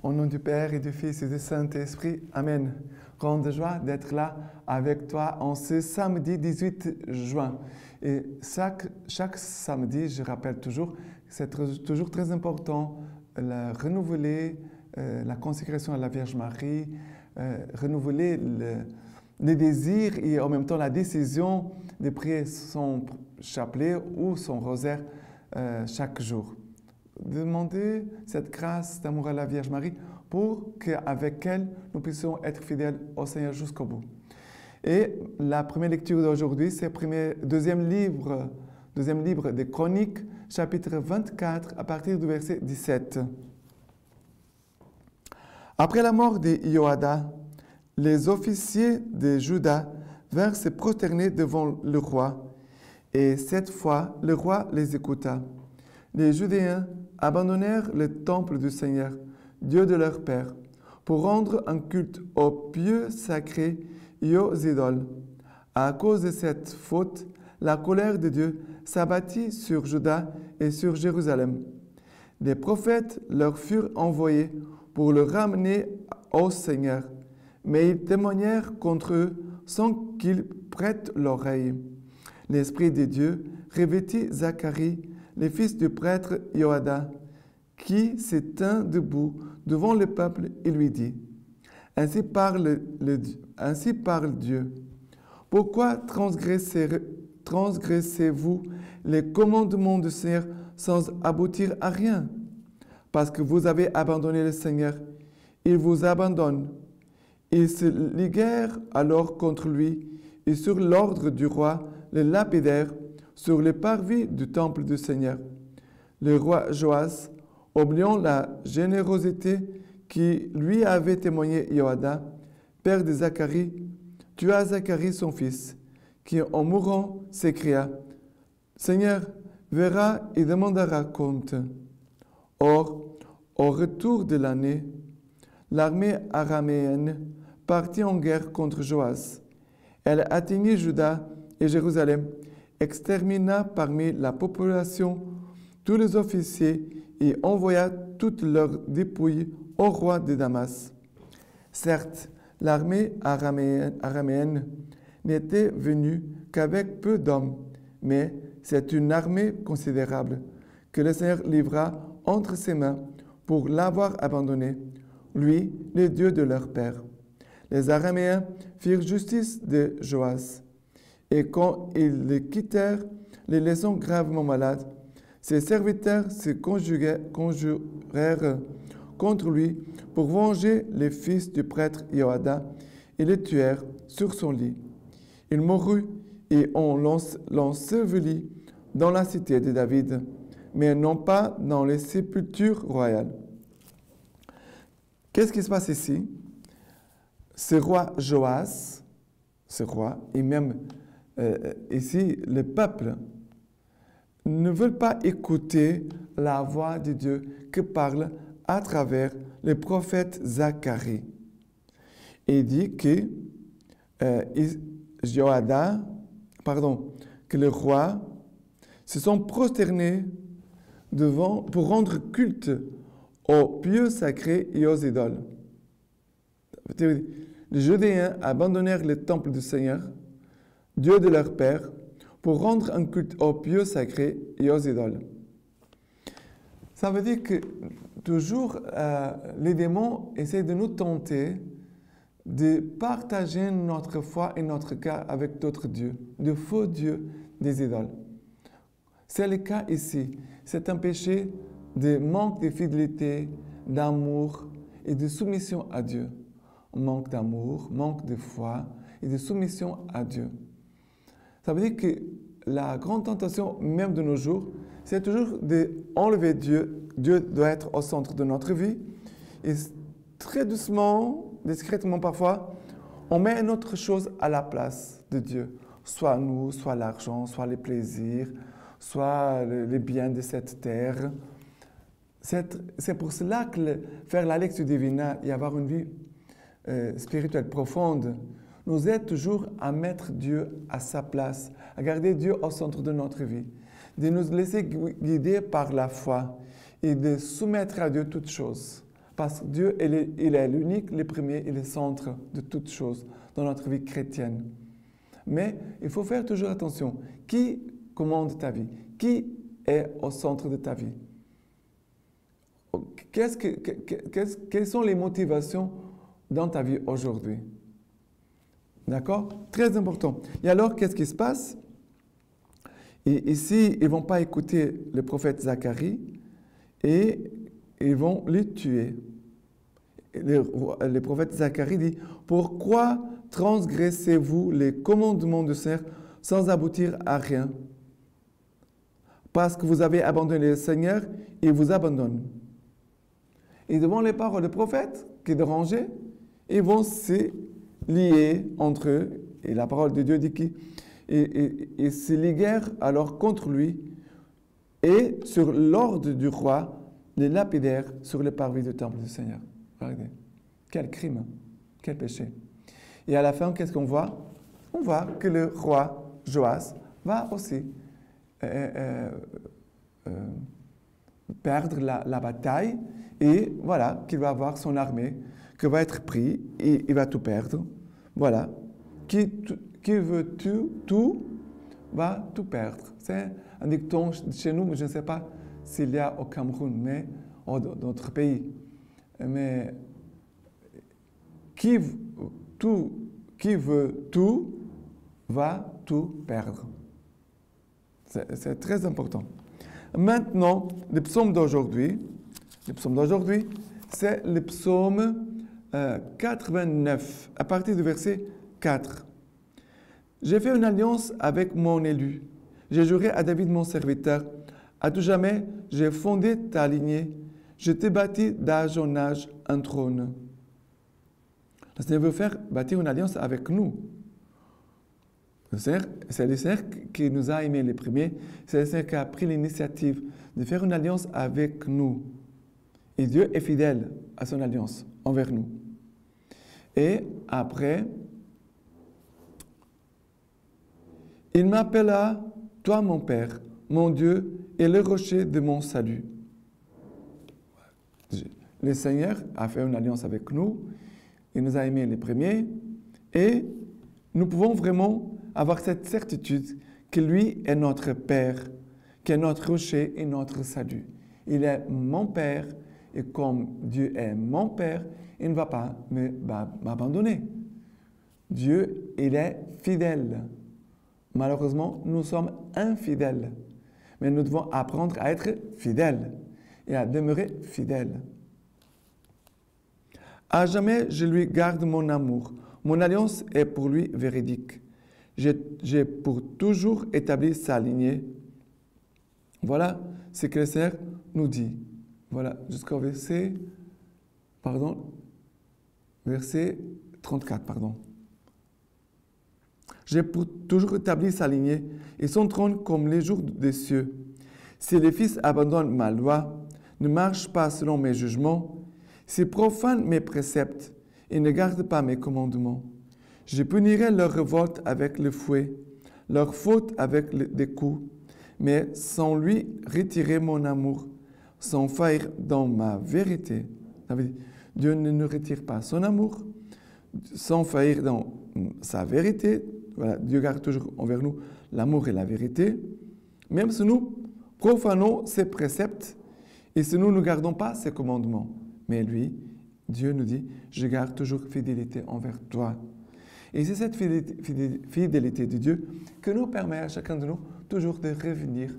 Au nom du Père et du Fils et du Saint-Esprit, Amen. Grande joie d'être là avec toi en ce samedi 18 juin. Et chaque samedi, je rappelle toujours, c'est toujours très important de renouveler la consécration à la Vierge Marie, renouveler le désir et en même temps la décision de prier son chapelet ou son rosaire chaque jour. Demander cette grâce d'amour à la Vierge Marie pour qu'avec elle, nous puissions être fidèles au Seigneur jusqu'au bout. Et la première lecture d'aujourd'hui, c'est le deuxième livre des Chroniques, chapitre 24, à partir du verset 17. Après la mort de Joada, les officiers de Juda vinrent se prosterner devant le roi. Et cette fois, le roi les écouta. Les Judéens abandonnèrent le temple du Seigneur, Dieu de leur père, pour rendre un culte aux pieux sacrés et aux idoles. À cause de cette faute, la colère de Dieu s'abattit sur Juda et sur Jérusalem. Des prophètes leur furent envoyés pour le ramener au Seigneur, mais ils témoignèrent contre eux sans qu'ils prêtent l'oreille. L'Esprit de Dieu revêtit Zacharie, le fils du prêtre Joada, qui se tint debout devant le peuple et lui dit, « Ainsi parle Dieu. Pourquoi transgressez-vous les commandements du Seigneur sans aboutir à rien? Parce que vous avez abandonné le Seigneur, il vous abandonne. » Ils se liguèrent alors contre lui et sur l'ordre du roi le lapidèrent sur le parvis du temple du Seigneur. Le roi Joas, oubliant la générosité qui lui avait témoigné Joada, père de Zacharie, tua Zacharie son fils, qui en mourant s'écria, « Seigneur, verra et demandera compte. » Or, au retour de l'année, l'armée araméenne partit en guerre contre Joas. Elle atteignit Juda et Jérusalem, extermina parmi la population tous les officiers et envoya toutes leurs dépouilles au roi de Damas. Certes, l'armée araméenne n'était venue qu'avec peu d'hommes, mais c'est une armée considérable que le Seigneur livra entre ses mains pour l'avoir abandonné, lui, le Dieu de leur père. Les Araméens firent justice de Joas, et quand ils le quittèrent, les laissant gravement malades, ses serviteurs se conjurèrent contre lui pour venger les fils du prêtre Joada et le tuèrent sur son lit. Il mourut et on l'ensevelit dans la cité de David, mais non pas dans les sépultures royales. Qu'est-ce qui se passe ici? Ce roi Joas, et même ici le peuple, ne veulent pas écouter la voix de Dieu que parle à travers le prophète Zacharie. Il dit que que le roi se sont prosternés pour rendre culte aux pieux sacrés et aux idoles. Les Judéens abandonnèrent le temple du Seigneur, Dieu de leur père, pour rendre un culte aux pieux sacrés et aux idoles. Ça veut dire que toujours les démons essaient de nous tenter de partager notre foi et notre cœur avec d'autres dieux, de faux dieux, des idoles. C'est le cas ici. C'est un péché de manque de fidélité, d'amour et de soumission à Dieu. Manque d'amour, manque de foi et de soumission à Dieu. Ça veut dire que la grande tentation, même de nos jours, c'est toujours d'enlever Dieu. Dieu doit être au centre de notre vie. Et très doucement, discrètement parfois, on met une autre chose à la place de Dieu. Soit nous, soit l'argent, soit les plaisirs, soit les biens de cette terre. C'est pour cela que faire la lecture divina et avoir une vie spirituelle profonde nous aide toujours à mettre Dieu à sa place, à garder Dieu au centre de notre vie, de nous laisser guider par la foi et de soumettre à Dieu toutes choses, Parce que Dieu, il est l'unique, le premier et le centre de toutes choses dans notre vie chrétienne. Mais il faut faire toujours attention. Qui commande ta vie? Qui est au centre de ta vie? Quelles sont les motivations dans ta vie aujourd'hui? D'accord? Très important. Et alors, qu'est-ce qui se passe? Et ici, ils ne vont pas écouter le prophète Zacharie et ils vont les tuer. Le prophète Zacharie dit, « Pourquoi transgressez-vous les commandements du Seigneur sans aboutir à rien? Parce que vous avez abandonné le Seigneur, il vous abandonne. » Et devant les paroles du prophète qui dérangeaient, ils vont se lier entre eux. Et la parole de Dieu dit qu'ils se liguèrent alors contre lui et sur l'ordre du roi, les lapidèrent sur le parvis du temple du Seigneur. Regardez, quel crime, quel péché. Et à la fin, qu'est-ce qu'on voit? On voit que le roi Joas va aussi perdre la bataille et voilà, qu'il va avoir son armée, qui va être pris et il va tout perdre. Voilà. Qui veut tout va tout perdre. C'est un dicton chez nous, mais je ne sais pas s'il y a au Cameroun, mais dans d'autres pays. Mais qui veut tout va tout perdre. C'est très important. Maintenant, le psaume d'aujourd'hui, c'est le psaume 89, à partir du verset 4. J'ai fait une alliance avec mon élu. J'ai juré à David mon serviteur. À tout jamais, j'ai fondé ta lignée. Je t'ai bâti d'âge en âge un trône. Le Seigneur veut faire bâtir une alliance avec nous. C'est le Seigneur qui nous a aimés les premiers. C'est le Seigneur qui a pris l'initiative de faire une alliance avec nous. Et Dieu est fidèle à son alliance envers nous. Et après, il m'appela, toi mon Père, mon Dieu, et le rocher de mon salut. Le Seigneur a fait une alliance avec nous. Il nous a aimés les premiers. Et nous pouvons vraiment avoir cette certitude que lui est notre Père, qui est notre rocher et notre salut. Il est mon Père, et comme Dieu est mon Père, il ne va pas m'abandonner. Dieu, il est fidèle. Malheureusement, nous sommes infidèles. Mais nous devons apprendre à être fidèles et à demeurer fidèles. À jamais, je lui garde mon amour. Mon alliance est pour lui véridique. J'ai pour toujours établi sa lignée. Voilà ce que le Seigneur nous dit. Voilà, jusqu'au verset 34, pardon. J'ai pour toujours établi sa lignée et son trône comme les jours des cieux. Si les fils abandonnent ma loi, ne marchent pas selon mes jugements, s'ils profanent mes préceptes et ne gardent pas mes commandements, je punirai leur révolte avec le fouet, leur faute avec des coups, mais sans lui retirer mon amour, sans faillir dans ma vérité. Ça veut dire, Dieu ne nous retire pas son amour, sans faillir dans sa vérité. Voilà, Dieu garde toujours envers nous l'amour et la vérité, même si nous profanons ses préceptes et si nous ne gardons pas ses commandements. Mais lui, Dieu nous dit, je garde toujours fidélité envers toi. Et c'est cette fidélité de Dieu qui nous permet à chacun de nous toujours de revenir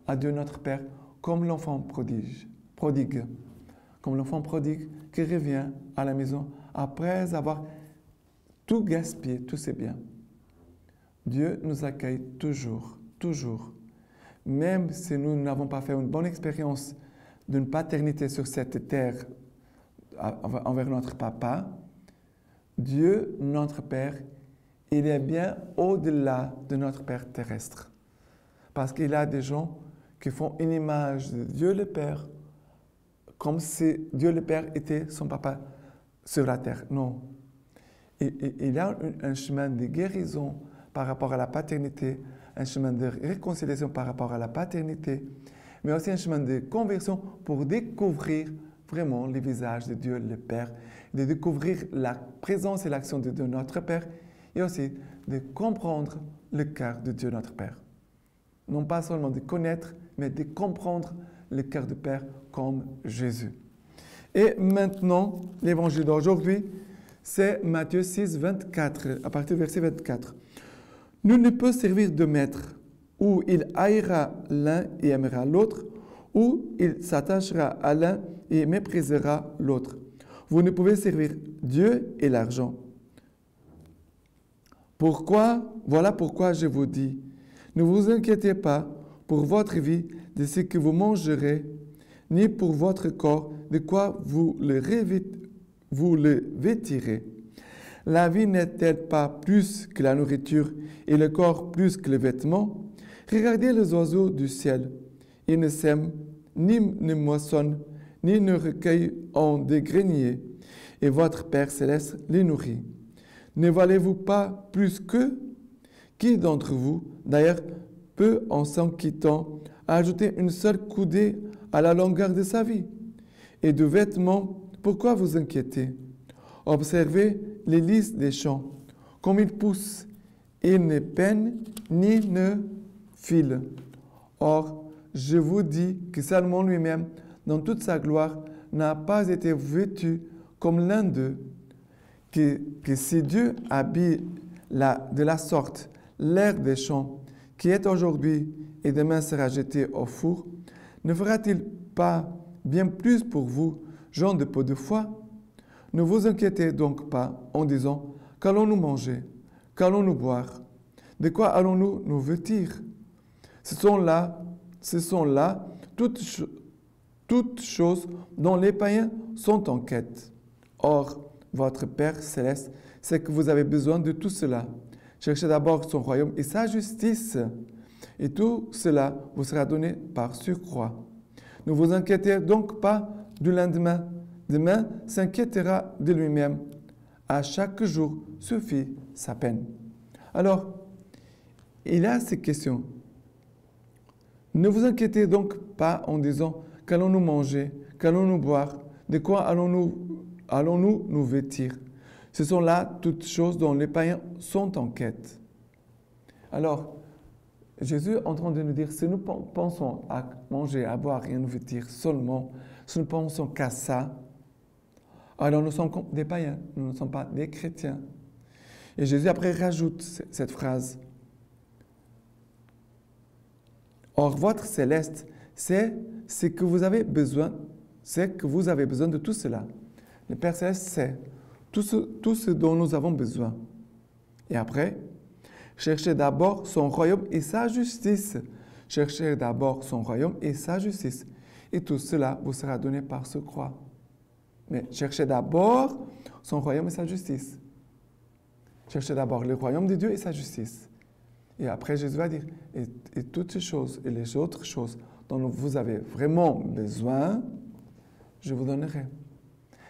à Dieu notre Père comme l'enfant prodigue. Comme l'enfant prodigue qui revient à la maison après avoir tout gaspillé, tous ses biens. Dieu nous accueille toujours, toujours. Même si nous n'avons pas fait une bonne expérience d'une paternité sur cette terre envers notre papa, Dieu, notre Père, il est bien au-delà de notre Père terrestre. Parce qu'il y a des gens qui font une image de Dieu le Père, comme si Dieu le Père était son papa sur la terre. Non. Il y a un chemin de guérison par rapport à la paternité, un chemin de réconciliation par rapport à la paternité, mais aussi un chemin de conversion pour découvrir vraiment le visage de Dieu le Père, de découvrir la présence et l'action de Dieu notre Père et aussi de comprendre le cœur de Dieu notre Père. Non pas seulement de connaître, mais de comprendre le cœur du Père comme Jésus. Et maintenant, l'évangile d'aujourd'hui, c'est Matthieu 6, 24, à partir du verset 24. Nul ne peut servir de maître, ou il haïra l'un et aimera l'autre, ou il s'attachera à l'un et méprisera l'autre. Vous ne pouvez servir Dieu et l'argent. Voilà pourquoi je vous dis, ne vous inquiétez pas pour votre vie de ce que vous mangerez, ni pour votre corps de quoi vous le vêtirez. La vie n'est-elle pas plus que la nourriture et le corps plus que le vêtement? Regardez les oiseaux du ciel. Ils ne sèment, ni ne moissonnent, ni ne recueillent en des greniers, et votre Père céleste les nourrit. Ne valez-vous pas plus qu'eux? Qui d'entre vous, d'ailleurs, peut, en s'en quittant, ajouter une seule coudée à la longueur de sa vie? Et de vêtements, pourquoi vous inquiétez? Observez les lys des champs, comme ils poussent. Ils ne peinent ni ne filent. Or, je vous dis que Salomon lui-même, dans toute sa gloire, n'a pas été vêtu comme l'un d'eux. Que si Dieu habille de la sorte l'herbe des champs, qui est aujourd'hui et demain sera jeté au four, ne fera-t-il pas bien plus pour vous, gens de peu de foi? Ne vous inquiétez donc pas en disant, qu'allons-nous manger? Qu'allons-nous boire? De quoi allons-nous nous vêtir? Ce sont là toutes choses dont les païens sont en quête. Or, votre Père céleste sait que vous avez besoin de tout cela. Cherchez d'abord son royaume et sa justice, et tout cela vous sera donné par surcroît. Ne vous inquiétez donc pas du lendemain. Demain s'inquiétera de lui-même. À chaque jour suffit sa peine. Alors, il y a ces questions. Ne vous inquiétez donc pas en disant qu'allons-nous manger, qu'allons-nous boire, de quoi allons-nous nous vêtir. Ce sont là toutes choses dont les païens sont en quête. Alors, Jésus est en train de nous dire, si nous pensons à manger, à boire et à nous vêtir seulement, si nous pensons qu'à ça, alors nous sommes des païens, nous ne sommes pas des chrétiens. Et Jésus après rajoute cette phrase. Or, votre céleste, c'est ce que vous avez besoin, c'est que vous avez besoin de tout cela. Le Père céleste sait tout ce dont nous avons besoin. Et après, cherchez d'abord son royaume et sa justice. Cherchez d'abord son royaume et sa justice. Et tout cela vous sera donné par ce croix. Mais cherchez d'abord son royaume et sa justice. Cherchez d'abord le royaume de Dieu et sa justice. Et après, Jésus va dire, et toutes ces choses et les autres choses dont vous avez vraiment besoin, je vous donnerai.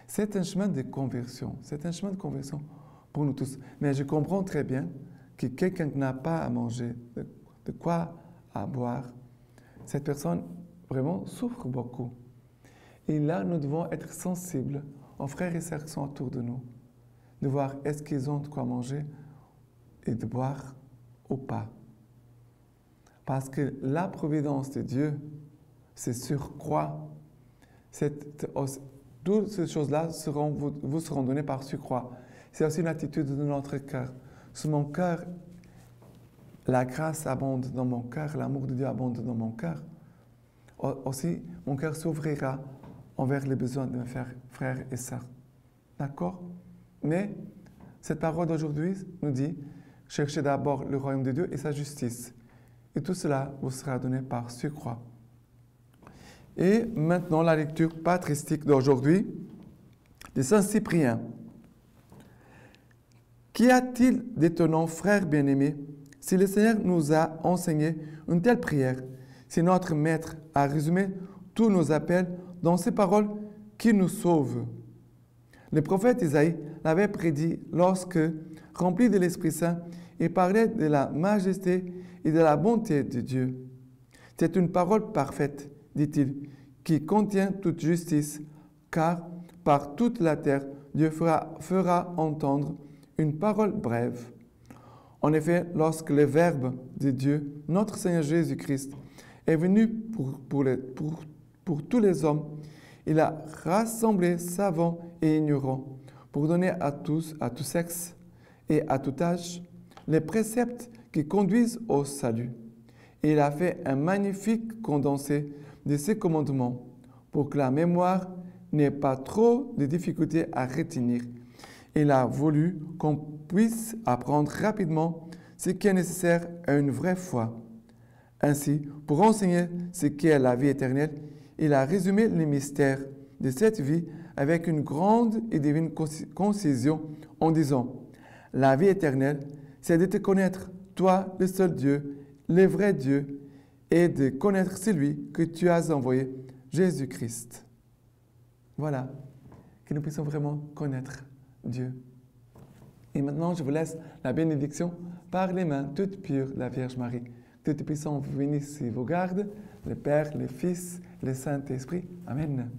C'est un chemin de conversion. C'est un chemin de conversion pour nous tous. Mais je comprends très bien que quelqu'un qui n'a pas à manger, de quoi à boire, cette personne vraiment souffre beaucoup. Et là, nous devons être sensibles aux frères et sœurs qui sont autour de nous, de voir est-ce qu'ils ont de quoi manger et de boire ou pas. Parce que la providence de Dieu, c'est sur croix. Toutes ces choses-là vous seront données par surcroît. C'est aussi une attitude de notre cœur. Sur mon cœur, la grâce abonde dans mon cœur, l'amour de Dieu abonde dans mon cœur. Aussi, mon cœur s'ouvrira envers les besoins de mes frères et sœurs. D'accord? Mais cette parole d'aujourd'hui nous dit, cherchez d'abord le royaume de Dieu et sa justice. Et tout cela vous sera donné par surcroît. Et maintenant, la lecture patristique d'aujourd'hui de Saint Cyprien. Qu'y a-t-il d'étonnant, frères bien-aimés, si le Seigneur nous a enseigné une telle prière, si notre Maître a résumé tous nos appels dans ces paroles qui nous sauvent? Le prophète Isaïe l'avait prédit lorsque, rempli de l'Esprit Saint, il parlait de la majesté et de la bonté de Dieu. C'est une parole parfaite, dit-il, qui contient toute justice, car par toute la terre, Dieu fera entendre une parole brève. En effet, lorsque le Verbe de Dieu, notre Seigneur Jésus-Christ, est venu pour tous les hommes, il a rassemblé savants et ignorants pour donner à tous sexes et à tout âge, les préceptes qui conduisent au salut. Et il a fait un magnifique condensé de ces commandements pour que la mémoire n'ait pas trop de difficultés à retenir. Il a voulu qu'on puisse apprendre rapidement ce qui est nécessaire à une vraie foi. Ainsi, pour enseigner ce qu'est la vie éternelle, il a résumé les mystères de cette vie avec une grande et divine concision en disant « La vie éternelle, c'est de te connaître, toi, le seul Dieu, le vrai Dieu, et de connaître celui que tu as envoyé, Jésus-Christ. » Voilà, que nous puissions vraiment connaître Dieu. Et maintenant, je vous laisse la bénédiction par les mains toutes pures de la Vierge Marie. Que tout puissant vous bénisse et vous garde, le Père, le Fils, le Saint-Esprit. Amen.